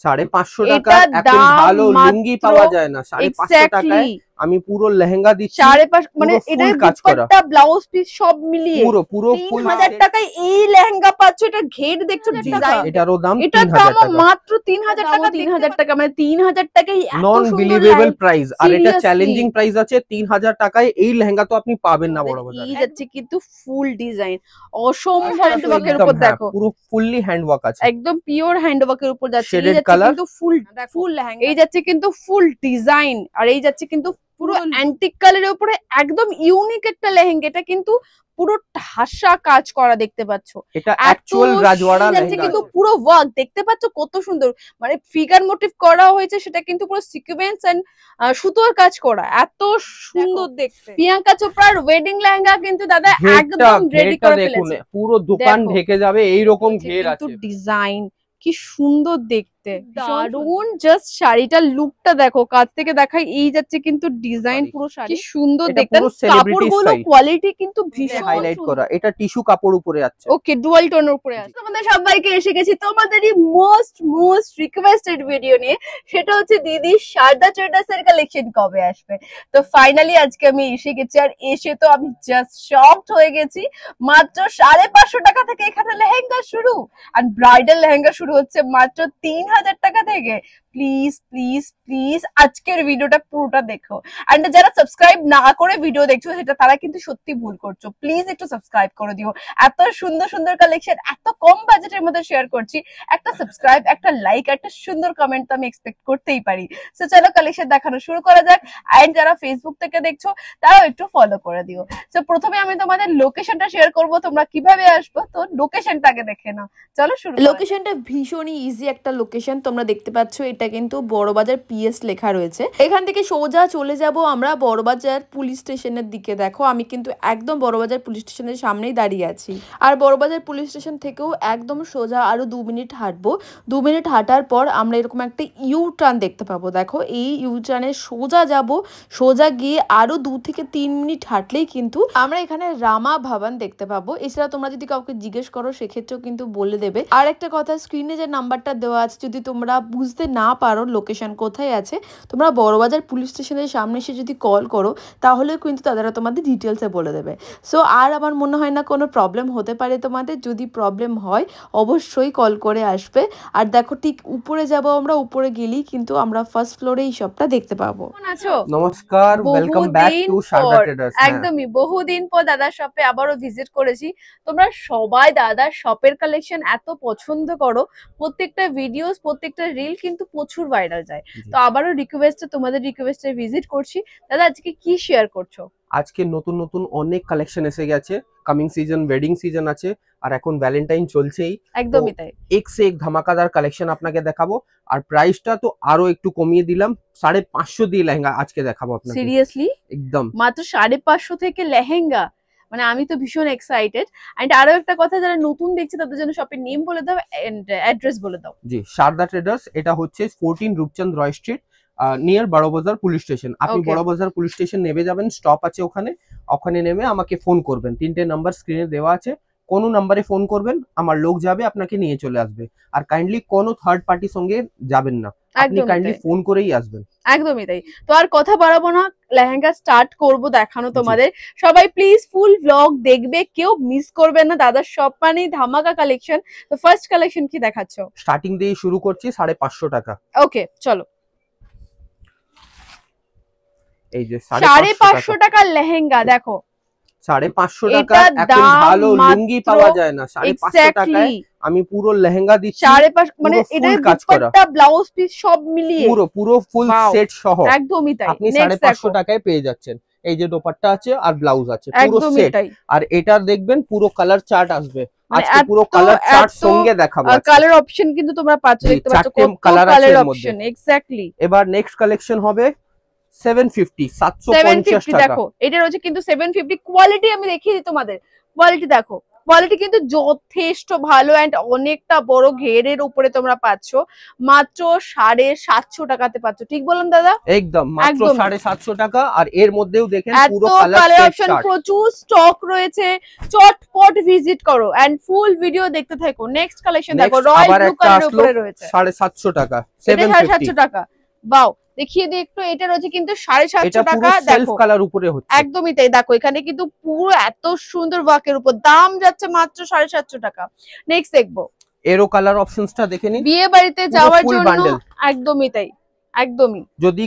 550 টাকা এখন ভালো লুঙ্গি পাওয়া যায় না। 550 টাকায় আমি পুরো লেহেঙ্গা দিচ্ছি 550 মানে এটা দুপাট্টা ব্লাউজ পিস সব মিলিয়ে পুরো ফুল 3000 টাকায় এই লেহেঙ্গা পাচ্ছ। এটা ঘের দেখছো ডিজাইন, এটারও দাম 3000 টাকা, মাত্র 3000 টাকা। 3000 টাকা মানে 3000 টাকায় এত নন সুন্দর বিলিভেবল প্রাইস। আর এটা চ্যালেঞ্জিং প্রাইস আছে। 3000 টাকায় এই লেহেঙ্গা তো আপনি পাবেন না বড় বাজারে। এই যাচ্ছে কিন্তু ফুল ডিজাইন, অসম্ভব হ্যান্ডওয়ার্কের উপর দেখো, পুরো ফুললি হ্যান্ডওয়ার্ক আছে, একদম পিওর হ্যান্ডওয়ার্কের উপর যাচ্ছে। এই যাচ্ছে কিন্তু ফুল লেহেঙ্গা, এই যাচ্ছে কিন্তু ফুল ডিজাইন, আর এই যাচ্ছে কিন্তু পুরো অ্যান্টিক কালারের উপরে একদম ইউনিক একটা লেহেঙ্গা। এটা কিন্তু পুরো ঠাসা কাজ করা দেখতে পাচ্ছ, এটা অ্যাকচুয়াল রাজওয়াড়া লেহেঙ্গা কিন্তু পুরো ওয়ার্ক দেখতে পাচ্ছ কত সুন্দর, মানে ফিগার মোটিভ করা হয়েছে, সেটা কিন্তু পুরো সিকোয়েন্স এন্ড সুতোর কাজ করা, এত সুন্দর দেখতে। প্রিয়াঙ্কা চোপড়ার ওয়েডিং লেহেঙ্গা কিন্তু দাদা একদম রেডি করে ফেলেছে, পুরো দোকান ঢেকে যাবে এইরকম ঘের আছে। ডিজাইন কি সুন্দর দেখতে, দারুন। জাস্ট শাড়িটার লুকটা দেখো, কাছ থেকে দেখাই। এই যাচ্ছে কিন্তু ডিজাইন, পুরো শাড়ি কি সুন্দর দেখতে, কাপড়গুলো কোয়ালিটি কিন্তু ভীষণ হাইলাইট করা। এটা টিস্যু কাপড় উপরে আছে, ওকে ডুয়াল টোনের উপরে আছে। তোমাদের সবাইকে এসে গেছি তোমাদেরই মোস্ট রিকোয়েস্টেড ভিডিও নিয়ে, সেটা হচ্ছে দিদি শারদা ট্রেডার্স এর কালেকশন কবে আসবে। তো ফাইনালি আজকে আমি এসে গেছি, আর এসে তো আমি জাস্ট শকড হয়ে গেছি। মাত্র 550 টাকা থেকে এখানে লেহেঙ্গা শুরু, আর ব্রাইডাল লেহেঙ্গা শুরু হচ্ছে মাত্র 3000 টাকা থেকে। প্লিজ প্লিজ প্লিজ আজকের ভিডিওটা পুরোটা দেখো। এন্ড যারা সাবস্ক্রাইব না করে ভিডিও দেখছো সেটা তারা কিন্তু সত্যি ভুল করছো, প্লিজ একটু সাবস্ক্রাইব করে দিও। এত সুন্দর সুন্দর কালেকশন এত কম বাজেটের মধ্যে শেয়ার করছি, একটা সাবস্ক্রাইব, একটা লাইক, একটা সুন্দর কমেন্ট তো আমি এক্সপেক্ট করতেই পারি। সো চলো কালেকশন দেখানো শুরু করা যাক। এন্ড যারা ফেসবুক থেকে দেখছো তারাও একটু ফলো করে দিও। সো প্রথমে আমি তোমাদের লোকেশনটা শেয়ার করব, তোমরা কিভাবে আসবো তো লোকেশনটাকে দেখে নাও। চলো শুরু। লোকেশনটা ভীষণই ইজি একটা লোকেশন, তোমরা দেখতে পাচ্ছ এটা কিন্তু বড়বাজার পিএস লেখা রয়েছে। এখান থেকে সোজা চলে যাব আমরা বড়বাজার পুলিশ স্টেশনের দিকে। দেখো আমি কিন্তু একদম বড়বাজার পুলিশ স্টেশনের সামনেই দাঁড়িয়ে আছি, আর বড়বাজার পুলিশ স্টেশন থেকেও একদম সোজা আরো 2 মিনিট হাঁটবো। 2 মিনিট হাঁটার পর আমরা এরকম একটা ইউ টার্ন দেখতে পাবো। দেখো এই ইউ টার্নে সোজা যাব, সোজা গিয়ে আরো 2 থেকে 3 মিনিট হাঁটলেই কিন্তু আমরা এখানে রামা ভবন দেখতে পাবো। এছাড়া তোমরা যদি কাউকে জিজ্ঞেস করো সেক্ষেত্রেও কিন্তু বলে দেবে। আর একটা কথা, স্ক্রিনে যে নাম্বারটা দেওয়া আছে, যদি তোমরা বুঝতে না পারো লোকেশন কোথায় আছে, তোমরা বড়বাজার পুলিশ স্টেশনের সামনে এসে যদি কল করো তাহলে কিন্তু তারা তোমাদের ডিটেলসে বলে দেবে। সো আর আমার মনে হয় না কোনো প্রবলেম হতে পারে তোমাদের। যদি প্রবলেম হয় অবশ্যই কল করে আসবে। আর দেখো ঠিক উপরে যাব আমরা, উপরে গেলেই কিন্তু আমরা ফার্স্ট ফ্লোরে এই শপটা দেখতে পাবো। কেমন আছো? নমস্কার, welcome back to Sharda traders. একদমই বহুদিন পর দাদার শপে আবারও ভিজিট করেছি। তোমরা সবাই দাদার শপের কালেকশন এত পছন্দ করো, প্রত্যেকটা ভিডিওস প্রত্যেকটা রিল কিন্তু প্রচুর ভাইরাল যায়। তো আবারও রিকোয়েস্টে তোমাদের রিকোয়েস্টে ভিজিট করছি। দাদা আজকে কি শেয়ার করছো? আজকে নতুন নতুন অনেক কালেকশন এসে গেছে। কামিং সিজন, ওয়েডিং সিজন আছে, আর এখন ভ্যালেন্টাইন চলছেই। একদমই তাই, এক সে এক ধামাকাদার কালেকশন আপনাকে দেখাবো। আর প্রাইসটা তো আরো একটু কমিয়ে দিলাম, 550 দিয়ে লেহেঙ্গা আজকে দেখাবো আপনাকে। সিরিয়াসলি একদম মাত্র 550 থেকে লেহেঙ্গা, মানে আমি তো ভীষণ এক্সাইটেড। এন্ড আরো একটা কথা, যারা নতুন দেখছে তাদের জন্য শপের নেম বলে দাও এন্ড অ্যাড্রেস বলে দাও। জি, শারদা ট্রেডার্স, এটা হচ্ছে 14 Rupchand Roy street, near Barabazar police station. আপনি বড়বাজার পুলিশ স্টেশন নেমে যাবেন, স্টপ আছে ওখানে নেমে আমাকে ফোন করবেন। 3টে নাম্বার স্ক্রিনে দেওয়া আছে, কোনো নাম্বারে ফোন করবেন, আমার লোক যাবে আপনাকে নিয়ে চলে আসবে। আর কাইন্ডলি কোনো থার্ড পার্টির সঙ্গে যাবেন না, আপনি কাইন্ডলি ফোন করেই আসবেন। একদমই তাই। তো আর কথা বাড়াবো না, লেহেঙ্গা স্টার্ট করব দেখানো তোমাদের। সবাই প্লিজ ফুল ব্লগ দেখবে, কেউ মিস করবে না। দাদার শপ মানেই ধামাকা কালেকশন। তো ফার্স্ট কালেকশন কি দেখাচ্ছ? স্টার্টিং দিয়ে শুরু করছি 550 টাকা। ওকে চলো। এই যে 550 টাকার লেহেঙ্গা দেখো, 550 টাকা এখন ভালো লুঙ্গি পাওয়া যায় না। 550 টাকায় আমি পুরো লেহেঙ্গা দিচ্ছি 550, মানে এটা দুপাট্টা ব্লাউজ পিস সব মিলিয়ে পুরো ফুল সেট সহ একদমই তাই আপনি 550 টাকায় পেয়ে যাচ্ছেন। এই যে দোপাট্টা আছে আর ব্লাউজ আছে, পুরো সেট। আর এটা দেখবেন পুরো কালার চার্ট আসবে, আজকে পুরো কালার চার্ট সঙ্গে দেখাবো। কালার অপশন কিন্তু তোমরা পাচ্ছ, দেখতে পাচ্ছ কত কালার অপশন। এক্স্যাক্টলি। এবার নেক্সট কালেকশন হবে 750 টাকা। দেখো এটা রয়েছে কিন্তু 750 কোয়ালিটি। আমি দেখিয়ে দিই তোমাদের কোয়ালিটি, দেখো কোয়ালিটি কিন্তু যথেষ্ট ভালো এন্ড অনেকটা বড় ঘেরের উপরে তোমরা পাচ্ছ মাত্র 750 টাকাতে পাচ্ছ, ঠিক বললাম দাদা? একদম মাত্র 750 টাকা। আর এর মধ্যেও দেখেন পুরো কালার অপশন, প্রচুর স্টক রয়েছে, চটপট ভিজিট করো এন্ড ফুল ভিডিও দেখতে থাকো। নেক্সট কালেকশন দেখো, রয়্যাল ব্লু কালারের উপরে রয়েছে 750 টাকা, 750 টাকা। বাও, দেখিয়ে দিই একটু, এটা রয়েছে কিন্তু 750 টাকা। সেলফ কালার উপরে হচ্ছে, একদমই তাই। দেখো এখানে কিন্তু পুরো এত সুন্দর ওয়ার্কের উপর, দাম যাচ্ছে মাত্র 750 টাকা। নেক্সট দেখবো এরো কালার অপশনসটা দেখে নিন, বিয়ে বাড়িতে যাওয়ার জন্য একদমই তাই, একদমই। যদি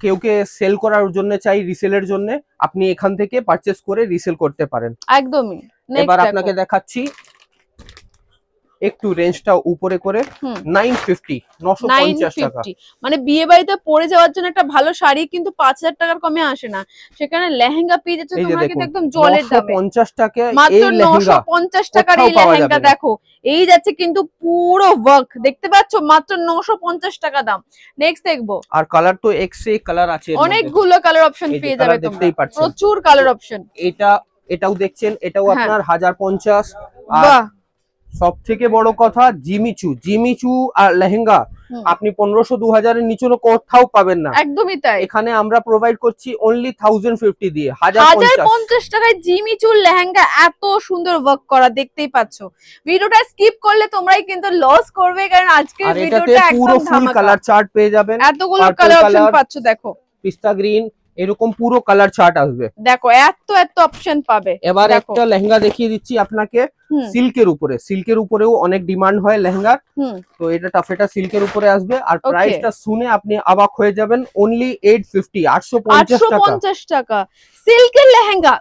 কেউকে সেল করার জন্য চাই, রিসেলের জন্য, আপনি এখান থেকে পারচেজ করে রিসেল করতে পারেন। একদমই। এবার আপনাকে দেখাচ্ছি একটু রেঞ্জটা উপরে করে 950 টাকা। মানে বিয়ে বাড়িতে পরে যাওয়ার জন্য একটা ভালো শাড়ি কিন্তু 5000 টাকার কমে আসে না, সেখানে লেহেঙ্গা পেয়ে যাচ্ছে তোমরা কিন্তু একদম জলের দামে। 950 টাকা মাত্র 950 টাকার এই লেহেঙ্গা দেখো, এই যাচ্ছে কিন্তু পুরো ওয়ার্ক, দেখতে পাচ্ছ মাত্র 950 টাকা দাম। নেক্সট দেখবো, আর কালার তো এক্সে কালার আছে, অনেকগুলো কালার অপশন পেয়ে যাবে তোমরা, প্রচুর কালার অপশন। এটাও দেখছেন, এটাও আপনার 1050। বাহ, সব থেকে বড় কথা জিমিচু আর লেহেঙ্গা আপনি 1500-2000 এর নিচে কোথাও পাবেন না। একদমই তাই, এখানে আমরা প্রোভাইড করছি অনলি 1050 দিয়ে, 1050 টাকায় জিমিচু লেহেঙ্গা, এত সুন্দর ওয়ার্ক করা, দেখতেই পাচ্ছ। ভিডিওটা স্কিপ করলে তোমরাই কিন্তু লস করবে, কারণ আজকের ভিডিওটা পুরো ফুল কালার চার্ট পেয়ে যাবেন, এতগুলো কালার অপশন পাচ্ছ। দেখো পিস্তা গ্রিন, এরকম পুরো কালার চার্ট আসবে, দেখো এত অপশন পাবে। এবার একটা লেহেঙ্গা দেখিয়ে দিচ্ছি আপনাকে সিল্কের উপরেও অনেক ডিমান্ড হয় লেহেঙ্গা, তো এটা টাফেটা সিল্কের উপরে আসবে। আর প্রাইসটা শুনে আপনি অবাক হয়ে যাবেন, অনলি 850 টাকা সিল্কের লেহেঙ্গা,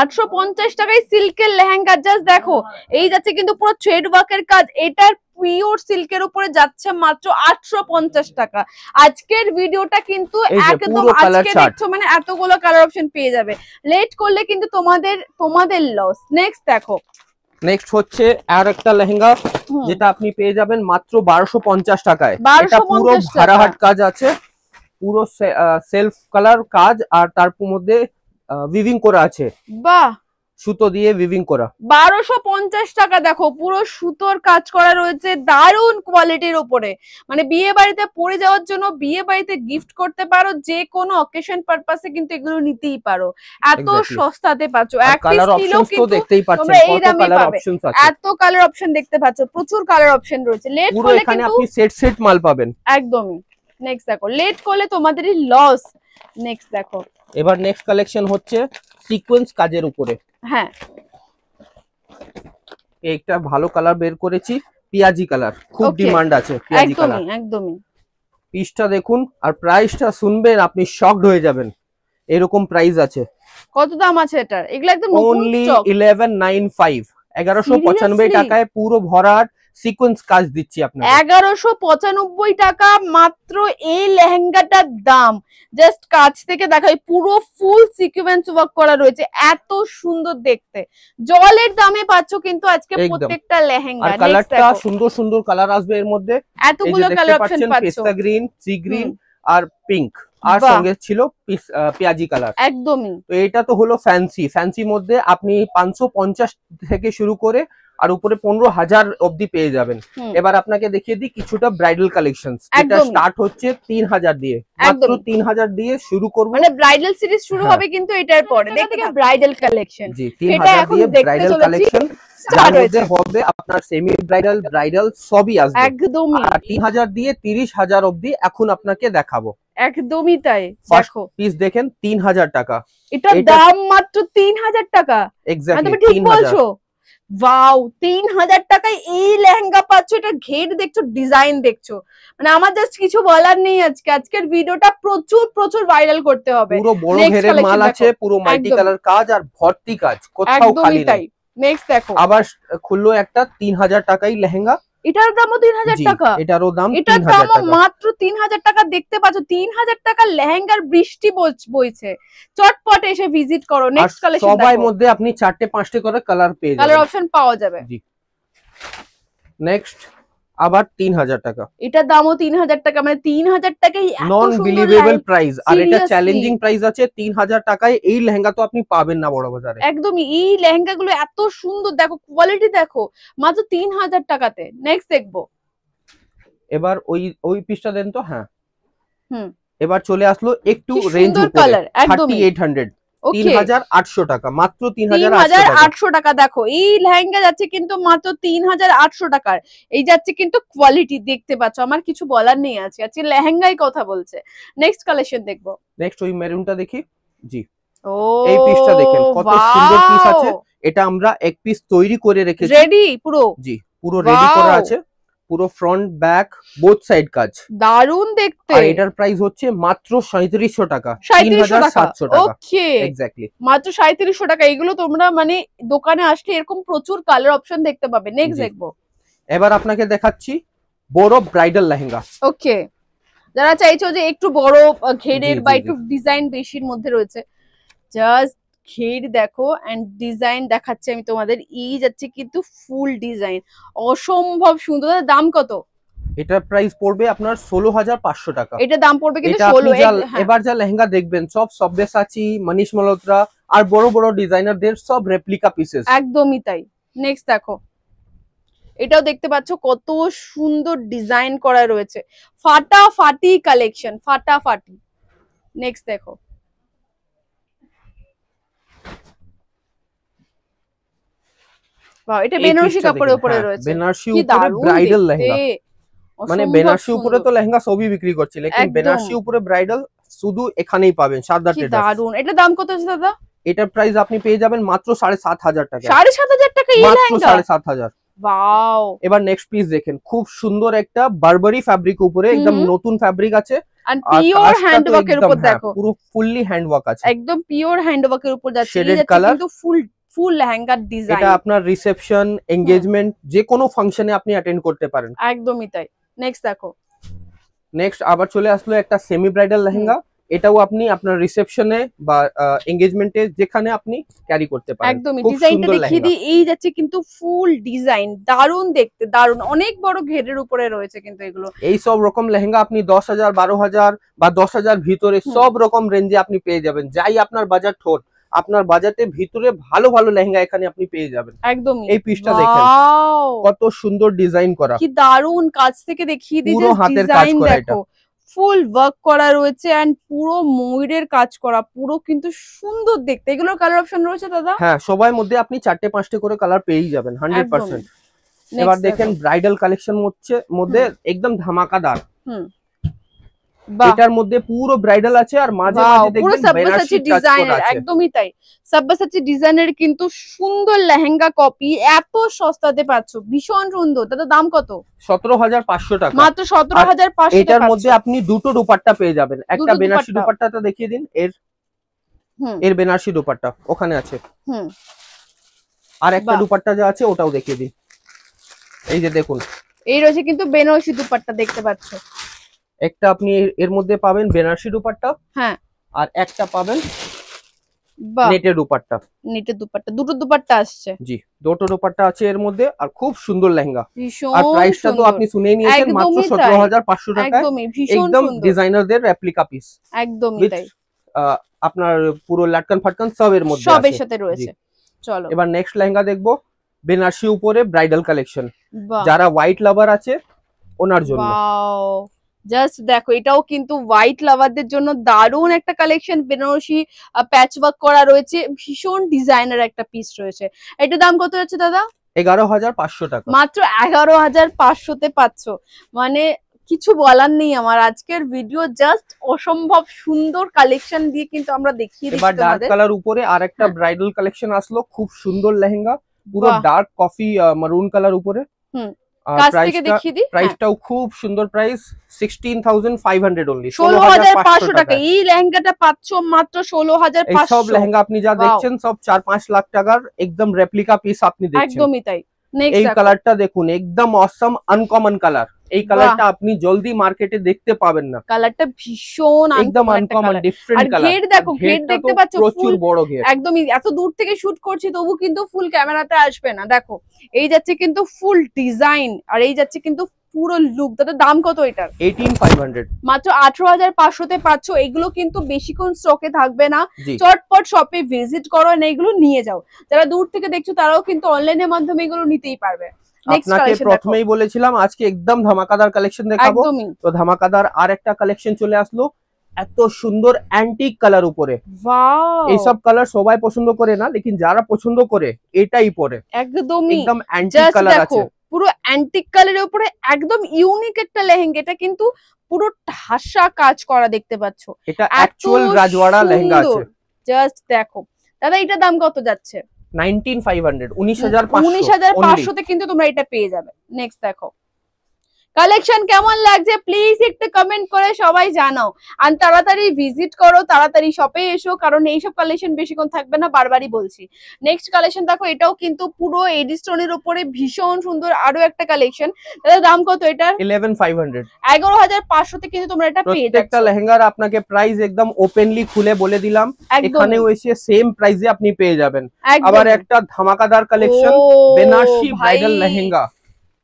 850 টাকায় সিল্কের লেহেঙ্গা। জাস্ট দেখো, এই যাচ্ছে কিন্তু পুরো থ্রেড ওয়ার্কের কাজ, এটার পিওর সিল্কের উপরে যাচ্ছে মাত্র 850 টাকা। আজকের ভিডিওটা কিন্তু একদম আজকে দেখছো মানে এতগুলো কালার অপশন পেয়ে যাবে, লেট করলে কিন্তু তোমাদের লস। নেক্সট দেখো, নেক্সট হচ্ছে আর একটা লেহেঙ্গা, যেটা আপনি পেয়ে যাবেন মাত্র 1250 টাকায়। এটা পুরো ভাড়াহাট কাজ আছে, পুরো সেলফ কালার কাজ, আর তার মধ্যে উইভিং করা আছে। বাহ, সুতো দিয়ে উইভিং করা, 1250 টাকা। দেখো পুরো সুতোর কাজ করা রয়েছে, দারুণ কোয়ালিটির উপরে, মানে বিয়ে বাড়িতে পরে যাওয়ার জন্য, বিয়ে বাড়িতে গিফট করতে পারো, যে কোনো অকেশন পারপাসে কিন্তু এগুলো নিতেই পারো, এত সস্তাতে পাচ্ছ। এক পিস কিলো কিন্তু তোমরা এই দামে পাবে, এত কালার অপশন দেখতে পাচ্ছ, প্রচুর কালার অপশন রয়েছে। লেট করলে কিন্তু আপনি সেট মাল পাবেন। একদমই। নেক্সট দেখো, লেট করলে তোমাদেরই লস। নেক্সট দেখো, এবার নেক্সট কালেকশন হচ্ছে সিকোয়েন্স কাজের উপরে। হ্যাঁ, একটা ভালো কালার বের করেছি, পিয়াজি কালার, খুব ডিমান্ড আছে পিয়াজি কালার। একদমই। পিসটা দেখুন আর প্রাইসটা শুনবেন আপনি শকড হয়ে যাবেন, এরকম প্রাইস আছে। কত দাম আছে এটার? এগুলা একদম নতুন অনলি 1195, 1195 টাকায় পুরো ভরাট সিকোয়েন্স কাজ দিচ্ছি আপনাকে। 1195 টাকা মাত্র এই লেহেঙ্গাটার দাম। জাস্ট কাছ থেকে দেখাই, পুরো ফুল সিকোয়েন্স ওয়ার্ক করা রয়েছে, এত সুন্দর দেখতে। জলের দামে পাচ্ছ কিন্তু আজকে প্রত্যেকটা লেহেঙ্গা। আর কালারটা সুন্দর সুন্দর কালার আসবে এর মধ্যে, এতগুলো কালার অপশন পাচ্ছ, পেস্তা গ্রিন, সি গ্রিন আর পিঙ্ক, আর সঙ্গে ছিল পেঁয়াজি কালার। একদমই। তো এটা তো হলো ফ্যান্সি মধ্যে আপনি 550 থেকে শুরু করে আর উপরে 15,000 অবধি পেয়ে যাবেন। এবার আপনাকে দেখিয়ে দিই কিছুটা ব্রাইডাল কালেকশন, যেটা স্টার্ট হচ্ছে 3000 দিয়ে, মাত্র 3000 দিয়ে শুরু করব। মানে ব্রাইডাল সিরিজ শুরু হবে কিন্তু এটার পরে। দেখতে ব্রাইডাল কালেকশন, জি 3000 দিয়ে ব্রাইডাল কালেকশন যার মধ্যে হবে আপনার সেমি ব্রাইডাল, ব্রাইডাল সবই আসবে একদমই। আর 3000 দিয়ে 30000 অবধি এখন আপনাকে দেখাবো। একদমই তাই। দেখো পিস দেখেন 3000 টাকা, এটার দাম মাত্র 3000 টাকা। এক্স্যাক্টলি তুমি ঠিক বলছো। ওয়াও, 3000 টাকায় এই লেহেঙ্গা পাচ্ছ, এটা ঘের দেখছো, ডিজাইন দেখছো, মানে আমার জাস্ট কিছু বলার নেই। আজকের ভিডিওটা প্রচুর ভাইরাল করতে হবে। পুরো বড় ঘেরের মাল আছে, পুরো মাল্টি কালার কাজ আর ভর্তি কাজ, কোথাও খালি নেই। নেক্সট দেখো, আবার খুললো একটা 3000 টাকাই লেহেঙ্গা, এটার দামও 3000 টাকা। এটারও দাম 3000 টাকা, মাত্র 3000 টাকা। দেখতে পাচ্ছ 3000 টাকা লেহেঙ্গার বৃষ্টি বইছে। চটপট এসে ভিজিট করো। নেক্সট কালেকশন দেখো, সবাই মধ্যে আপনি 4টে 5টে করে কালার পেয়ে যাবেন, কালার অপশন পাওয়া যাবে। জি। নেক্সট আবার 3000 টাকা। এটার দামও 3000 টাকা, মানে 3000 টাকায় এত নন সুন্দর বিলিভেবল প্রাইস। আর এটা Seriously? চ্যালেঞ্জিং প্রাইস আছে, 3000 টাকায় এই লেহেঙ্গা তো আপনি পাবেন না বড় বাজারে। একদমই, এই লেহেঙ্গা গুলো এত সুন্দর, দেখো কোয়ালিটি দেখো, মাত্র 3000 টাকাতে। নেক্সট দেখবো। এবার ওই পিসটা দেন তো। হ্যাঁ, হুম, এবার চলে আসলো একটু কি রেঞ্জ সুন্দর উপরে, কালার, একদমই 3800, ওকে। 3800 টাকা, মাত্র 3800 টাকা। 3800 টাকা। দেখো এই লেহেঙ্গা যাচ্ছে কিন্তু মাত্র 3800 টাকার। এই যাচ্ছে কিন্তু কোয়ালিটি দেখতে পাচ্ছ, আমার কিছু বলার নেই আছে, আজকে লেহেঙ্গাই কথা বলছে। নেক্সট কালেকশন দেখবো। নেক্সট ওই মেরুনটা দেখি। জি, ও এই পিসটা দেখেন কত সুন্দর পিস আছে। এটা আমরা এক পিস তৈরি করে রেখেছি, রেডি পুরো। জি পুরো রেডি Wow! করা আছে, পুরো ফ্রন্ট ব্যাক বোথ সাইড কাজ। দারুন দেখতে। আর এটার প্রাইস হচ্ছে মাত্র 3700 টাকা, 3700 টাকা। 3700 টাকা। ওকে, এক্স্যাক্টলি মাত্র 3700 টাকা। এগুলো তোমরা মানে দোকানে আসলে এরকম প্রচুর কালার অপশন দেখতে পাবে। নেক্সট জি। দেখবো। এবার আপনাকে দেখাচ্ছি বড় ব্রাইডাল লেহেঙ্গা। ওকে, যারা চাইছো যে একটু বড় ঘেরের জি, বা জি, একটু ডিজাইন বেশির মধ্যে রয়েছে, জাস্ট ঘের দেখো এন্ড ডিজাইন দেখাচ্ছে আমি তোমাদের। এই যাচ্ছে কিন্তু ফুল ডিজাইন, অসম্ভব সুন্দর। দাম কত? এটার প্রাইস পড়বে আপনার 16500 টাকা। এটা দাম পড়বে কিন্তু এটা আপনি 16। এবার যা লেহেঙ্গা দেখবেন সব সব্যসাচী, মনীষ মালহোত্রা আর বড় বড় ডিজাইনারদের সব রেপ্লিকা পিসেস। একদমই তাই। নেক্সট দেখো, এটাও দেখতে পাচ্ছ কত সুন্দর ডিজাইন করা রয়েছে, ফাটাফাটি কালেকশন, ফাটাফাটি। নেক্সট দেখো, বাহ, এটা এই বেনারসি পিসটা কাপড়ের দেখেন, উপরে হ্যাঁ, রয়েছে। বেনারসি কি উপরে দারুণ ব্রাইডাল দেখতে, লেহেঙ্গা। মানে অসম্ভব বেনারসি উপরে সুন্দর। তো লেহেঙ্গা সবই বিক্রি করছে, লেকিন একদম। বেনারসি উপরে ব্রাইডাল শুধু এখানেই পাবেন, শারদা কি ট্রেডার্স। দারুণ। এটা দাম কত আছে দাদা? এটার প্রাইস আপনি পেয়ে যাবেন মাত্র 7500 টাকা। 7500 টাকা এই মাত্র লেহেঙ্গা? 7500। ওয়াও। এবার নেক্সট পিস দেখেন, খুব সুন্দর একটা বারবারি ফ্যাব্রিক উপরে, একদম নতুন ফ্যাব্রিক আছে। আর আর পিওর কাজটা হ্যান্ড তো ওয়ার্কের একদম, উপর হ্যাঁ, দেখো, পুরো ফুললি হ্যান্ড ওয়ার্ক আছে, একদম পিওর হ্যান্ড ওয়ার্কের উপর যাচ্ছে। এই Shaded যাচ্ছে color। কিন্তু ফুল ফুল লেহেঙ্গার ডিজাইন। এটা আপনার রিসেপশন, এনগেজমেন্ট যে কোনো ফাংশনে আপনি অ্যাটেন্ড করতে পারেন। একদমই তাই। নেক্সট দেখো। নেক্সট আবার চলে আসলো একটা সেমি ব্রাইডাল লেহেঙ্গা। এটাও আপনি আপনার রিসেপশনে বা এনগেজমেন্টে যেখানে আপনি ক্যারি করতে পারেন। একদমই, খুব ডিজাইনটা সুন্দর দেখিয়ে লেহেঙ্গা। দিই। এই যাচ্ছে কিন্তু ফুল ডিজাইন, দারুন দেখতে, দারুন। অনেক বড় ঘেরের উপরে রয়েছে কিন্তু এগুলো। এই সব রকম লেহেঙ্গা আপনি 10,000, 12,000 বা 10,000 ভিতরে সব রকম রেঞ্জে আপনি পেয়ে যাবেন। যাই আপনার বাজার ঠোঁট, আপনার বাজেটের ভিতরে ভালো ভালো লেহেঙ্গা এখানে আপনি পেয়ে যাবেন। একদমই। এই পিসটা দেখেন ওয়াও, কত সুন্দর ডিজাইন করা, কি দারুন। কাছ থেকে দেখিয়ে দিই, পুরো হাতের কাজ ডিজাইন করা এটা। দেখো, ফুল ওয়ার্ক করা রয়েছে এন্ড পুরো ময়ূরের কাজ করা, পুরো কিন্তু সুন্দর দেখতে। এগুলোর কালার অপশন রয়েছে দাদা? হ্যাঁ, সবাই মধ্যে আপনি 4-5টে করে কালার পেয়েই যাবেন 100%। এবার দেখেন ব্রাইডাল কালেকশন মধ্যে একদম ধামাকাদার। এটার মধ্যে পুরো ব্রাইডাল আছে আর মাঝে মাঝে দেখবেন বেনারসি টাচ করা আছে। একদমই তাই, সাব্বাসাচি ডিজাইনের কিন্তু সুন্দর লেহেঙ্গা কপি এত সস্তাতে পাচ্ছ, ভীষণ সুন্দর। দাদা দাম কত? 17,500 টাকা, মাত্র 17,500। এটার মধ্যে আপনি দুটো দুপাট্টা পেয়ে যাবেন। একটা বেনারসি দুপাট্টাটা দেখিয়ে দিন, এর বেনারসি দুপাট্টা ওখানে আছে। আর একটা দুপাট্টা যা আছে ওটাও দেখিয়ে দিন। এই যে দেখুন, এই রয়েছে কিন্তু বেনারসি দুপাট্টা, দেখতে পাচ্ছ। একটা আপনি এর মধ্যে পাবেন বেনারসি দুপাট্টা, হ্যাঁ, আর একটা পাবেন বাহ, নেটের দুপাট্টা। নেটের দুপাট্টা, দুটো দুপাট্টা আসছে। জি, দুটো দুপাট্টা আছে এর মধ্যে, আর খুব সুন্দর লেহেঙ্গা। ভীষণ আর প্রাইসটা তো আপনি শুনেই নিয়েছেন, মাত্র 17,500 টাকা। একদমই ভীষণ একদম সুন্দর, ডিজাইনারদের রেপ্লিকা পিস। একদমই তাই। আপনার পুরো লাটকান ফাটকান সব এর মধ্যে সব আছে, এর সাথে রয়েছে। চলো এবার নেক্সট লেহেঙ্গা দেখবো, বেনারসি উপরে ব্রাইডাল কালেকশন, বাহ, যারা হোয়াইট লাভার আছে ওনার জন্য। ওয়াও, জাস্ট দেখো, এটাও কিন্তু হোয়াইট লাভারদের জন্য দারুণ একটা কালেকশন। বেনারসি প্যাচ ওয়ার্ক করা রয়েছে, ভীষণ ডিজাইনার একটা পিস রয়েছে। এটার দাম কত যাচ্ছে দাদা? 11,500 টাকা। মাত্র 11,500 তে পাচ্ছ, মানে কিছু বলার নেই আমার। আজকের ভিডিও জাস্ট অসম্ভব সুন্দর কালেকশন দিয়ে কিন্তু আমরা দেখিয়ে দিচ্ছি এবার ডার্ক তোমাদের। কালার উপরে আরেকটা ব্রাইডাল কালেকশন আসলো, খুব সুন্দর লেহেঙ্গা, পুরো ডার্ক কফি মারুন কালার উপরে। কাছ থেকে দেখিয়ে দিই, প্রাইসটাও খুব সুন্দর প্রাইস, 16,500 অনলি, 16,500 টাকা। এই লেহেঙ্গাটা পাচ্ছ মাত্র 16,500। এই সব লেহেঙ্গা আপনি যা দেখছেন সব 4-5 লাখ টাকার একদম রেপ্লিকা পিস আপনি দেখছেন। একদমই তাই। এই কালারটা দেখুন, একদম অসম আনকমন কালার। এই কালারটা আপনি জলদি মার্কেটে দেখতে পাবেন না। কালারটা ভীষণ একদম আনকমন ডিফারেন্ট কালার। ঘের দেখো, ঘের দেখতে পাচ্ছ, প্রচুর বড় ঘের। একদমই, এত দূর থেকে শুট করছি তবু কিন্তু ফুল ক্যামেরাতে আসবে না। দেখো, এই যাচ্ছে কিন্তু ফুল ডিজাইন, আর এই যাচ্ছে কিন্তু পুরো লুক। দাদা দাম কত এটার? 18500 মাত্র 18500 পাচ্ছ। এগুলো কিন্তু বেশিক্ষণ স্টকে থাকবে না, চটপট শপে ভিজিট করো না এগুলো নিয়ে যাও। যারা দূর থেকে দেখছো তারাও কিন্তু অনলাইনের মাধ্যমে এগুলো নিতেই পারবে। আপনাকে প্রথমেই বলেছিলাম আজকে একদম ধামাকাদার কালেকশন দেখাবো, তো ধামাকাদার আর একটা কালেকশন চলে আসলো এত সুন্দর অ্যান্টিক কালার উপরে। এইসব কালার সবাই পছন্দ করে না, লেকিন যারা পছন্দ করে এটাই পরে। একদমই একদম অ্যান্টিক কালার আছে, পুরো অ্যান্টিক কালারের উপরে একদম ইউনিক একটা লেহেঙ্গা। এটা কিন্তু পুরো ঠাসা কাজ করা দেখতে পাচ্ছ, এটা অ্যাকচুয়াল রাজওয়াড়া লেহেঙ্গা আছে। জাস্ট দেখো দাদা, এটার দাম কত যাচ্ছে? 19500, 19500 তে কিন্তু তোমরা এটা পেয়ে যাবে। নেক্সট দেখো কালেকশন কেমন লাগছে প্লিজ একটু কমেন্ট করে সবাই জানাও। আর তাড়াতাড়ি ভিজিট করো, তাড়াতাড়ি শপে এসো, কারণ এইসব কালেকশন বেশিক্ষণ থাকবে না, বারবারই বলছি। নেক্সট কালেকশন দেখো, এটাও কিন্তু পুরো এডি স্টোনের উপরে ভীষণ সুন্দর আরো একটা কালেকশন। দাদা দাম কত এটার? 11500, 11500 তে কিন্তু তোমরা এটা পেয়ে যাচ্ছ। প্রত্যেকটা লেহেঙ্গার আপনাকে প্রাইস একদম ওপেনলি খুলে বলে দিলাম, এখানেও এসে সেম প্রাইসে আপনি পেয়ে যাবেন। আবার একটা ধামাকাদার collection, Banarasi bridal lehenga,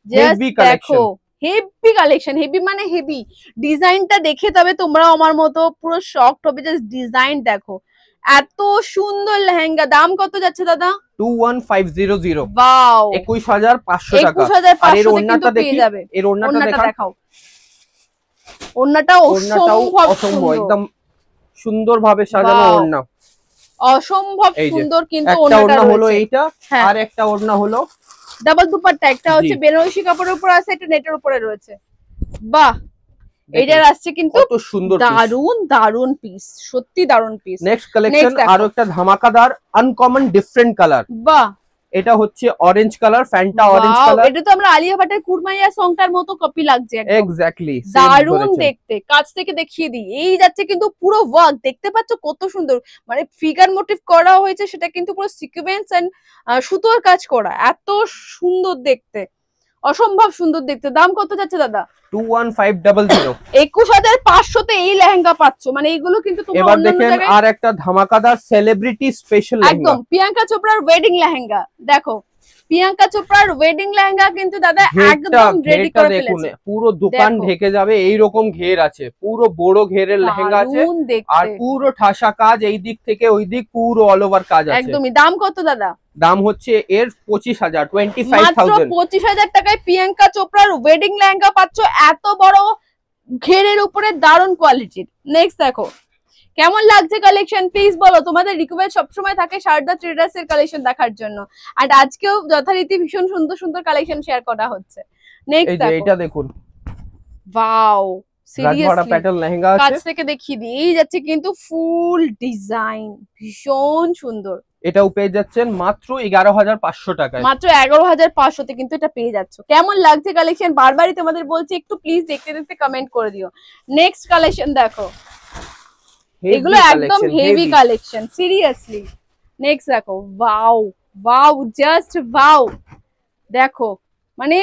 heavy collection, heavy collection, heavy মানে হেভি। ডিজাইনটা দেখে তবে তোমরাও আমার মতো পুরো শকড হবে। জাস্ট ডিজাইন দেখো, এত সুন্দর লেহেঙ্গা। দাম কত যাচ্ছে দাদা? 21500, ওয়াও 21500 টাকা। আর এর ওড়নাটা দেখি, এর ওড়নাটা দেখাও। ওড়নাটাও অসম্ভব একদম সুন্দরভাবে সাজানো ওড়না, অসম্ভব সুন্দর। কিন্তু ওড়না হলো এইটা, আর একটা ওড়না হলো ডাবল দুপাট্টা। একটা হচ্ছে বেনারসি কাপড়ের উপর আছে, একটা নেটের উপরে রয়েছে। বাহ, এইটার আসছে কিন্তু কত সুন্দর, দারুন দারুন পিস, সত্যি দারুন পিস। নেক্সট কালেকশন আরো একটা ধামাকাদার আনকমন ডিফারেন্ট কালার। বাহ, এটা হচ্ছে orange colour, Fanta orange colour. এটা তো আমরা আলিয়া ভাটের কুরমাইয়া সংটার মতো কপি লাগছে একদম। এক্স্যাক্টলি, দারুন দেখতে। কাছ থেকে দেখিয়ে দিই, এই যাচ্ছে কিন্তু পুরো ওয়ার্ক দেখতে পাচ্ছ কত সুন্দর, মানে ফিগার মোটিভ করা হয়েছে, সেটা কিন্তু পুরো সিকোয়েন্স এন্ড সুতোর কাজ করা, এত সুন্দর দেখতে, অসম্ভব সুন্দর দেখতে। দাম কত যাচ্ছে দাদা? 21500, 21500 তে এই লেহেঙ্গা পাচ্ছ। মানে এইগুলো কিন্তু তোমরা এবার দেখেন আর একটা ধামাকাদার সেলিব্রিটি স্পেশাল লেহেঙ্গা, একদম প্রিয়াঙ্কা চোপড়ার ওয়েডিং লেহেঙ্গা। দেখো প্রিয়াঙ্কা চোপড়ার ওয়েডিং লেহেঙ্গা কিন্তু দাদা একদম রেডি করে ফেলেছে। পুরো দোকান ঢেকে যাবে এইরকম ঘের আছে, পুরো বড় ঘেরের লেহেঙ্গা আছে, আর পুরো ঠাসা কাজ, এই দিক থেকে ওই দিক পুরো অল ওভার কাজ আছে। একদমই। দাম কত দাদা? দাম হচ্ছে এর 25000, 25000, মাত্র 25000 টাকায় প্রিয়াঙ্কা চোপড়ার ওয়েডিং লেহেঙ্গা পাচ্ছ, এত বড় ঘেরের উপরে, দারুণ কোয়ালিটির। নেক্সট দেখো কেমন লাগছে কালেকশন প্লিজ বলো। তোমাদের রিকোয়েস্ট সবসময় থাকে শারদা ট্রেডার্স এর কালেকশন দেখার জন্য, আর আজকেও যথারীতি ভীষণ সুন্দর সুন্দর কালেকশন শেয়ার করা হচ্ছে। নেক্সট দেখো, এটা দেখুন, ওয়াও সিরিয়াসলি প্যাটার্ন লেহেঙ্গা আছে, কাছ থেকে দেখিয়ে দিই। এই যাচ্ছে কিন্তু ফুল ডিজাইন, ভীষণ সুন্দর। এটাও পেয়ে যাচ্ছেন মাত্র 11500 টাকায়। মাত্র 11500 তে কিন্তু এটা পেয়ে যাচ্ছ। কেমন লাগছে কালেকশন বারবারই তোমাদের বলছি, একটু প্লিজ দেখতে দেখতে কমেন্ট করে দিও। নেক্সট কালেকশন দেখো, এগুলো একদম হেভি কালেকশন সিরিয়াসলি। নেক্সট দেখো, ওয়াও ওয়াও জাস্ট ওয়াও। দেখো মানে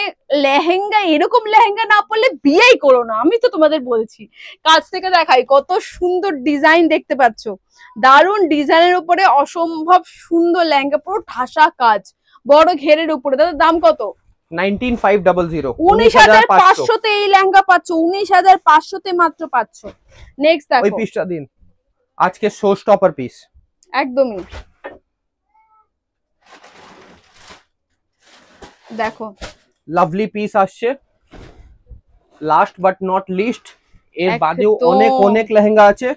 লেহেঙ্গা, এরকম লেহেঙ্গা না পরলে বিয়েই করো না, আমি তো তোমাদের বলছি। কাছ থেকে দেখাই, কত সুন্দর ডিজাইন দেখতে পাচ্ছ, দারুন ডিজাইনের উপরে অসম্ভব সুন্দর লেহেঙ্গা, পুরো ঠাসা কাজ, বড় ঘেরের উপরে। দাদা দাম কত? 19500, 19500 তে এই লেহেঙ্গা পাচ্ছ, 19500 তে মাত্র পাচ্ছ। নেক্সট দেখো, ওই পিসটা দিন, আজকে শো স্টপার পিস। একদমই দেখো লাভলি পিস আসছে। লাস্ট বাট নট লিস্ট, এর বাদেও অনেক অনেক লেহেঙ্গা আছে।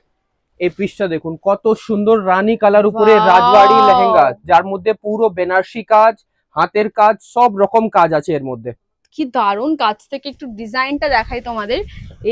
এই পিসটা দেখুন, কত সুন্দর রানী কালার উপরে রাজবাড়ি লেহেঙ্গা, যার মধ্যে পুরো বেনারসি কাজ, হাতের কাজ, সব রকম কাজ আছে এর মধ্যে। কি দারুন। কাছ থেকে একটু ডিজাইনটা দেখাই তোমাদের।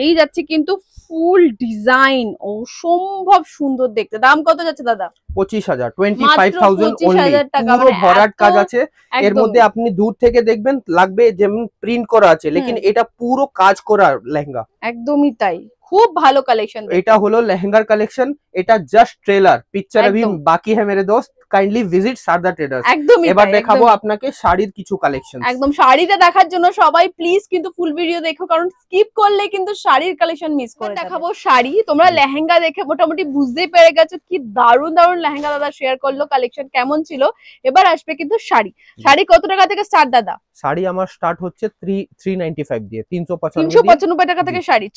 এই যাচ্ছে কিন্তু ফুল ডিজাইন, অসম্ভব সুন্দর দেখতে। দাম কত যাচ্ছে দাদা? 25000, 25000 only, পুরো ভরাট কাজ আছে এর মধ্যে। আপনি দূর থেকে দেখবেন লাগবে যেমন প্রিন্ট করা আছে, লেকিন এটা পুরো কাজ করা লেহেঙ্গা। একদমই তাই, খুব ভালো কালেকশন। এটা হলো লেহেঙ্গার কালেকশন, এটা জাস্ট ট্রেলার, পিকচার अभी बाकी है मेरे दोस्त। Kindly visit Sarda traders. একদমই এবার দেখাবো আপনাকে শাড়ির কিছু কালেকশন। একদম শাড়িটা দেখার জন্য সবাই প্লিজ কিন্তু ফুল ভিডিও দেখো, কারণ স্কিপ করলে কিন্তু শাড়ির কালেকশন মিস করে দেখাবো শাড়ি। তোমরা লেহেঙ্গা দেখে মোটামুটি বুঝতেই পেরে গেছো কি দারুণ দারুণ লেহেঙ্গা দাদা শেয়ার করলো, কালেকশন কেমন ছিল। এবার আসবে কিন্তু শাড়ি। শাড়ি কত টাকা থেকে স্টার্ট দাদা? শাড়ি আমার স্টার্ট হচ্ছে 395 দিয়ে, 395 টাকা থেকে শাড়ি।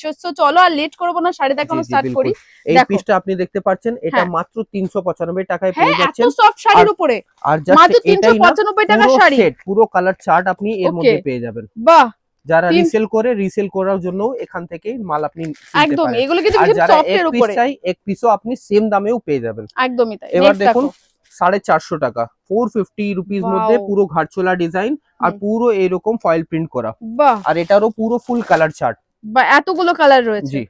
চলো আর লেট করবো না, শাড়ি দেখানো স্টার্ট করি। এই পিসটা আপনি দেখতে পাচ্ছেন, এটা মাত্র 395 টাকায় পেয়ে যাচ্ছেন। এত সফট শাড়ির উপরে আর জাস্ট এটাই না, 395 টাকা শাড়ি, পুরো কালার চার্ট আপনি এর মধ্যে পেয়ে যাবেন। বাহ, যারা রিসেল করার জন্য এখান থেকেই মাল আপনি একদম এগুলো কিন্তু খুব সফট এর উপরে, এক পিসও আপনি সেম দামেও পেয়ে যাবেন। একদমই তাই। এবার দেখুন 450 টাকা, 450 রুপিস মধ্যে পুরো ঘাটচোলা ডিজাইন আর পুরো এরকম ফয়েল প্রিন্ট করা। বাহ, আর এটারও পুরো ফুল কালার চার্ট। বাহ, এতগুলো কালার রয়েছে। জি,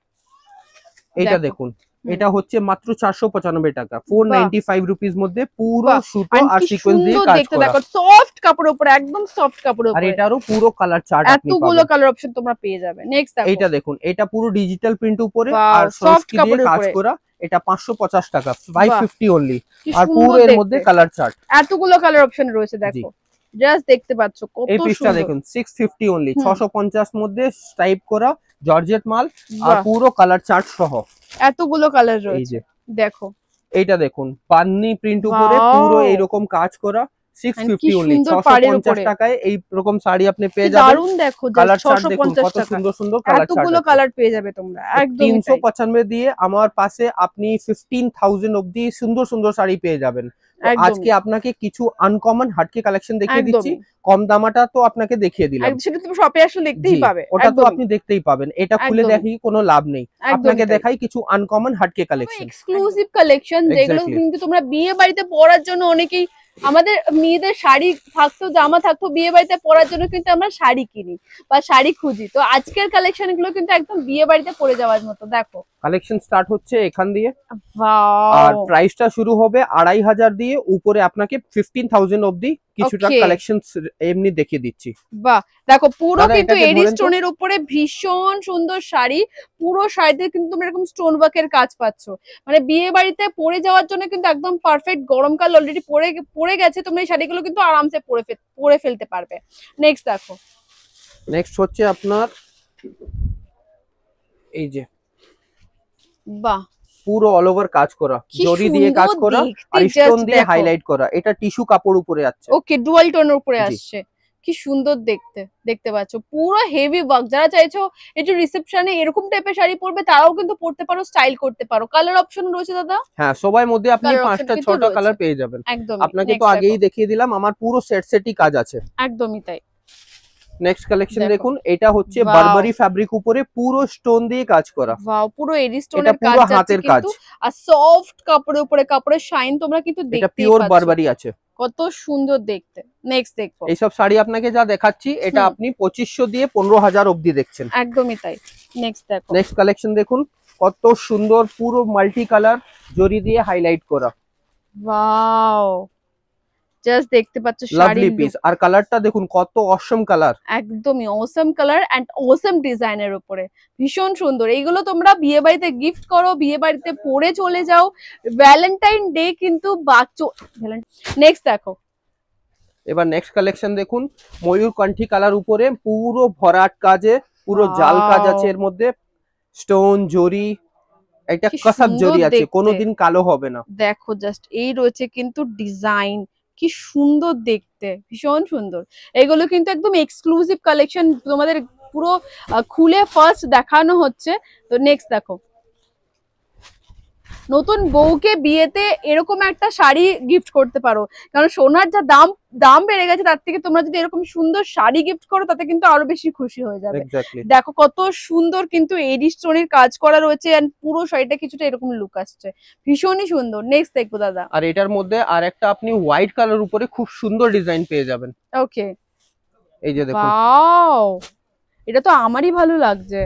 এটা দেখুন, এটা হচ্ছে মাত্র 495 টাকা, 495 রুপিস মধ্যে পুরো সুতো আর সিকোয়েন্স দিয়ে কাজ করা। দেখো সফট কাপড়ের উপরে, একদম সফট কাপড়ের উপরে, আর এটারও পুরো কালার চার্ট আপনি পাবেন। এতগুলো কালার অপশন তোমরা পেয়ে যাবে। নেক্সট দেখো, এটা দেখুন, এটা পুরো ডিজিটাল প্রিন্ট উপরে আর সফট দিয়ে কাজ করা। এটা 550 টাকা, 550 অনলি। আর পুরো এর মধ্যে কালার চার্ট, এতগুলো কালার অপশন রয়েছে। দেখো জাস্ট দেখতে পাচ্ছ কত সুন্দর। এই পিসটা দেখুন 650 অনলি, 650 মধ্যে স্টাইপ করা জর্জেট মাল আর পুরো কালার চার্ট সহ এতগুলো কালার রয়েছে। দেখো এইটা দেখুন, পান্নি প্রিন্ট উপরে পুরো এরকম কাজ করা, 650 অনলি, 650 টাকায় এই রকম শাড়ি আপনি পেয়ে যাবেন। দারুন, দেখো কালার চার্ট দেখুন কত সুন্দর সুন্দর কালার চার্ট, এতগুলো কালার পেয়ে যাবে তোমরা। একদম 395 দিয়ে আমার পাশে আপনি 15,000 অবধি সুন্দর সুন্দর শাড়ি পেয়ে যাবেন। আজকে আপনাকে কিছু আনকমন হাটকে কালেকশন দেখিয়ে দিচ্ছি, কম দামাটা তো আপনাকে দেখিয়ে দিলাম, সেটা তুমি শপে আসলে দেখতেই পাবে, ওটা তো আপনি দেখতেই পাবেন। এটা খুলে দেখি কোনো লাভ নেই, আপনাকে দেখাই কিছু আনকমন হাটকে কালেকশন, এক্সক্লুসিভ কালেকশন, যেগুলো কিন্তু তোমরা বিয়ে বাড়িতে পরার জন্য, অনেকেই আমাদের মেয়েদের শাড়ি থাকতো, জামা থাকতো, বিয়ে বাড়িতে পরার জন্য কিন্তু আমরা শাড়ি কিনি বা শাড়ি খুঁজি। তো আজকের কালেকশন গুলো কিন্তু একদম বিয়ে বাড়িতে পরে যাওয়ার মতো। দেখো কালেকশন স্টার্ট হচ্ছে এখান দিয়ে, আর প্রাইসটা শুরু হবে 2500 দিয়ে, উপরে আপনাকে 15,000 অবধি কিছুটা কালেকশন এমনি দেখিয়ে দিচ্ছি। বাহ, দেখো পুরো কিন্তু এডি স্টোনের উপরে ভীষণ সুন্দর শাড়ি। পুরো শাড়িতে কিন্তু তোমরা এরকম স্টোন ওয়ার্কের কাজ পাচ্ছ, মানে বিয়ে বাড়িতে পরে যাওয়ার জন্য কিন্তু একদম পারফেক্ট। গরমকাল অলরেডি পরে গেছে, তোমরা এই শাড়িগুলো কিন্তু আরামসে পরে ফেলতে পারবে। নেক্সট দেখো, নেক্সট হচ্ছে আপনার এই যে, বাহ, পুরো অল ওভার কাজ করা, জরি দিয়ে কাজ করা আর স্টোন দিয়ে হাইলাইট করা। এটা টিস্যু কাপড় উপরে আছে, ওকে, ডুয়াল টোনের উপরে আসছে। কি সুন্দর দেখতে পাচ্ছ, পুরো হেভি ওয়ার্ক। যারা চাইছো একটু রিসেপশনে এরকম টাইপের শাড়ি পরবে, তারাও কিন্তু পরতে পারো, স্টাইল করতে পারো। কালার অপশন রয়েছে দাদা? হ্যাঁ, সবার মধ্যে আপনি 5টা 6টা কালার পেয়ে যাবেন। একদম, আপনাকে তো আগেই দেখিয়ে দিলাম, আমার পুরো সেটই কাজ আছে। একদমই তাই। নেক্সট কালেকশন দেখুন, এটা হচ্ছে বারবারি ফ্যাব্রিক উপরে পুরো স্টোন দিয়ে কাজ করা। ওয়াও, পুরো এডি স্টোনের কাজ আছে, হাতের কাজ আর সফট কাপড়ের উপরে, কাপড়ের শাইন তোমরা কিন্তু দেখতেই পাচ্ছ। এটা পিওর বারবারি আছে, কত সুন্দর দেখতে। নেক্সট দেখো, এই সব শাড়ি আপনাকে যা দেখাচ্ছি এটা আপনি 2500 দিয়ে 15,000 অবধি দেখছেন। একদমই তাই। নেক্সট দেখো, নেক্সট কালেকশন দেখুন, কত সুন্দর পুরো মাল্টি কালার জরি দিয়ে হাইলাইট করা। ওয়াও, জাস্ট দেখতে পাচ্ছ লাভলি পিস, আর কালারটা দেখুন কত অসম কালার, একদমই অসম কালার এন্ড অসম ডিজাইনের উপরে, ভীষণ সুন্দর। এইগুলো তোমরা বিয়ে বাড়িতে গিফট করো, বিয়ে বাড়িতে পরে চলে যাও, ভ্যালেন্টাইন ডে কিন্তু নেক্সট দেখো, এবার নেক্সট কালেকশন দেখুন, ময়ূরকণ্ঠী কালার উপরে পুরো ভরাট কাজে, পুরো জাল কাজ আছে এর মধ্যে, স্টোন জরি, এটা কসব জরি আছে, কোনোদিন কালো হবে না। দেখো জাস্ট এই রয়েছে কিন্তু ডিজাইন, কি সুন্দর দেখতে, ভীষণ সুন্দর। এগুলো কিন্তু একদম এক্সক্লুসিভ কালেকশন, তোমাদের পুরো খুলে ফার্স্ট দেখানো হচ্ছে। তো নেক্সট দেখো, নতুন বউকে বিয়েতে এরকম একটা শাড়ি গিফট করতে পারো, কারণ সোনার যা দাম বেড়ে গেছে, তার থেকে তোমরা যদি এরকম সুন্দর শাড়ি গিফট করো, তাতে কিন্তু আরো বেশি খুশি হয়ে যাবে। দেখো কত সুন্দর কিন্তু এডি স্টোনের কাজ করা রয়েছে, এন্ড পুরো শাড়িটা কিছুটা এরকম লুক আসছে, ভীষণই সুন্দর। নেক্সট দেখবো দাদা, আর এটার মধ্যে আর একটা আপনি হোয়াইট কালার উপরে খুব সুন্দর ডিজাইন পেয়ে যাবেন। ওকে, এই যে দেখুন, ওয়াও, এটা তো আমারই ভালো লাগছে,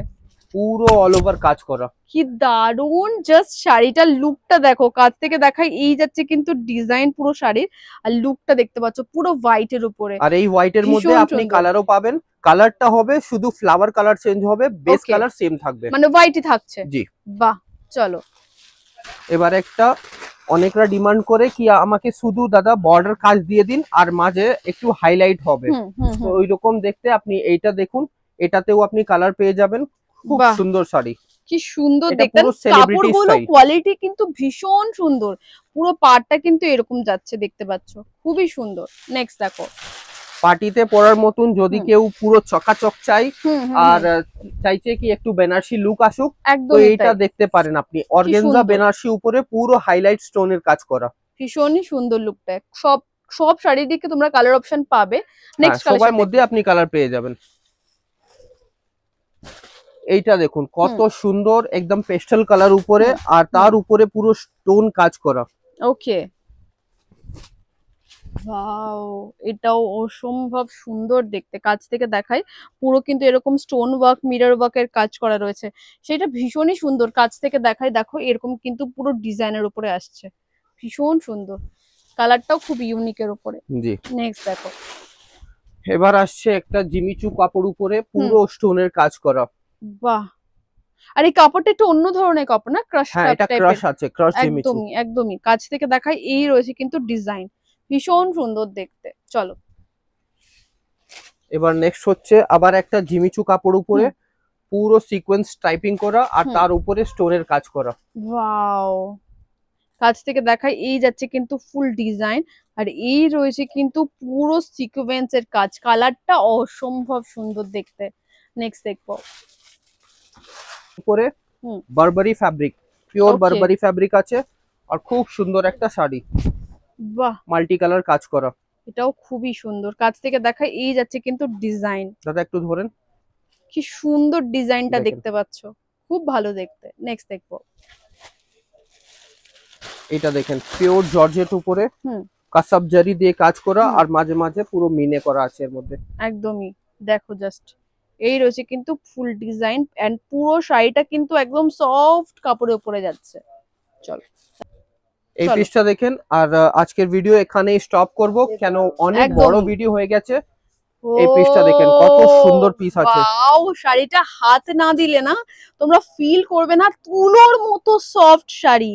পুরো অল ওভার কাজ করা, কি দারুন। জাস্ট শাড়িটার লুকটা দেখো, কাছ থেকে দেখাই এই যাচ্ছে কিন্তু ডিজাইন পুরো শাড়ির, আর লুকটা দেখতে পাচ্ছ পুরো হোয়াইট এর উপরে। আর এই হোয়াইট এর মধ্যে আপনি কালারও পাবেন, কালারটা হবে শুধু ফ্লাওয়ার কালার চেঞ্জ হবে, বেস কালার সেম থাকবে, মানে হোয়াইটই থাকছে। জি, বাহ, চলো এবার একটা অনেকরা ডিমান্ড করে কি আমাকে শুধু দাদা বর্ডার কাজ দিয়ে দিন আর মাঝে একটু হাইলাইট হবে, তো ওই রকম দেখতে আপনি এইটা দেখুন, এটাতেও আপনি কালার পেয়ে যাবেন। খুব সুন্দর শাড়ি, কি সুন্দর দেখতে, কাপড়গুলো কোয়ালিটি কিন্তু ভীষণ সুন্দর, পুরো পাড়টা কিন্তু এরকম যাচ্ছে দেখতে পাচ্ছ, খুবই সুন্দর। নেক্সট দেখো, পার্টিতে পরার মতন যদি কেউ পুরো চকাচক চাই আর চাইছে কি একটু বেনারসি লুক আসুক, তো এইটা দেখতে পারেন আপনি। অর্গানজা বেনারসি উপরে পুরো হাইলাইট স্টোনের কাজ করা, ভীষণই সুন্দর লুকটা। সব শাড়ির দিকে তোমরা কালার অপশন পাবে। নেক্সট সবার মধ্যে আপনি কালার পেয়ে যাবেন। এইটা দেখুন কত সুন্দর, একদম পেস্টেল কালার উপরে আর তার উপরে পুরো স্টোন কাজ করা। ওকে, ওয়াও, এটাও অসম্ভব সুন্দর দেখতে, কাছ থেকে দেখাই, পুরো কিন্তু এরকম স্টোন ওয়ার্ক, মিরর ওয়ার্কের কাজ করা রয়েছে, সেটা ভীষণই সুন্দর। কাছ থেকে দেখাই, দেখো এরকম কিন্তু পুরো ডিজাইনের উপরে আসছে, ভীষণ সুন্দর, কালারটাও খুব ইউনিকের উপরে। জি, নেক্সট দেখো, এবার আসছে একটা জিমিচু কাপড় উপরে পুরো স্টোনের কাজ করা। বাহ, আর এই কাপড়টা একটু অন্য ধরনের কাপড় না, ক্রাশ টাইপের? হ্যাঁ, এটা ক্রাশ আছে, ক্রাশ জিমিচু। একদমই একদমই। কাছ থেকে দেখাই, এই রয়েছে কিন্তু ডিজাইন, ভীষণ সুন্দর দেখতে। চলো, এবার নেক্সট হচ্ছে আবার একটা জিমিচু কাপড় উপরে পুরো সিকোয়েন্স টাইপিং করা আর তার উপরে স্টোনের কাজ করা। ওয়াও, কাছ থেকে দেখাই, এই যাচ্ছে কিন্তু ফুল ডিজাইন আর এই রয়েছে কিন্তু পুরো সিকোয়েন্সের কাজ, কালারটা অসম্ভব সুন্দর দেখতে। নেক্সট দেখবো, উপরে বারবারি ফ্যাব্রিক, পিওর বারবারি ফ্যাব্রিক আছে আর খুব সুন্দর একটা শাড়ি, বাহ, মাল্টি কালার কাজ করা, এটাও খুবই সুন্দর। কাছ থেকে দেখাই, এই যাচ্ছে কিন্তু ডিজাইন, দাদা একটু ধরেন, কি সুন্দর ডিজাইনটা দেখতে পাচ্ছ, খুব ভালো দেখতে। নেক্সট দেখবো, এটা দেখেন পিওর জর্জেট উপরে কাসাব জারি দিয়ে কাজ করা আর মাঝে মাঝে পুরো মিনে করা আছে এর মধ্যে। একদমই, দেখো জাস্ট, এই রয়েছে কিন্তু ফুল ডিজাইন এন্ড পুরো শাড়িটা কিন্তু একদম সফট কাপড়ের উপরে যাচ্ছে। চলো, এই পিসটা দেখেন। আর আজকের ভিডিও এখানেই স্টপ করব, কেন অনেক বড় ভিডিও হয়ে গেছে। এই পিসটা দেখেন কত সুন্দর পিস আছে। ওয়াও, শাড়িটা হাত না দিলে না তোমরা ফিল করবে না, তুলোর মতো সফট শাড়ি।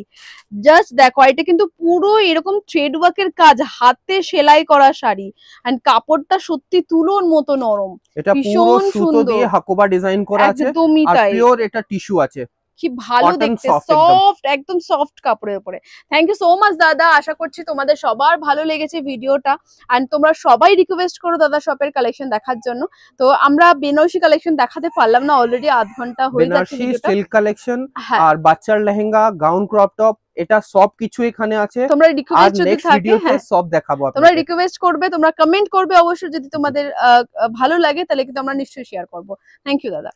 জাস্ট দেখো, এটা কিন্তু পুরো এরকম থ্রেড ওয়ার্কের কাজ, হাতে সেলাই করা শাড়ি এন্ড কাপড়টা সত্যি তুলোর মতো নরম। এটা পুরো সুতো দিয়ে হাকোবা ডিজাইন করা আছে আর পিওর এটা টিস্যু আছে, কি ভালো দেখতে, সফট, একদম সফট কাপড়ের উপরে। থ্যাংক ইউ সো মাচ দাদা, আশা করছি তোমাদের সবার ভালো লেগেছে ভিডিওটা এন্ড তোমরা সবাই রিকোয়েস্ট করো দাদা শপের কালেকশন দেখার জন্য। তো আমরা বেনারসি কালেকশন দেখাতে পারলাম না, অলরেডি আধ ঘন্টা হয়ে যাচ্ছে ভিডিওটা। সিল্ক কালেকশন আর বাচ্চার লেহেঙ্গা, গাউন, ক্রপ টপ, এটা সব কিছু এখানে আছে। তোমরা রিকোয়েস্ট যদি থাকে, হ্যাঁ সব দেখাবো, তোমরা রিকোয়েস্ট করবে, তোমরা কমেন্ট করবে অবশ্যই, যদি তোমাদের ভালো লাগে তাহলে কিন্তু আমরা নিশ্চয়ই শেয়ার করব। থ্যাংক ইউ দাদা।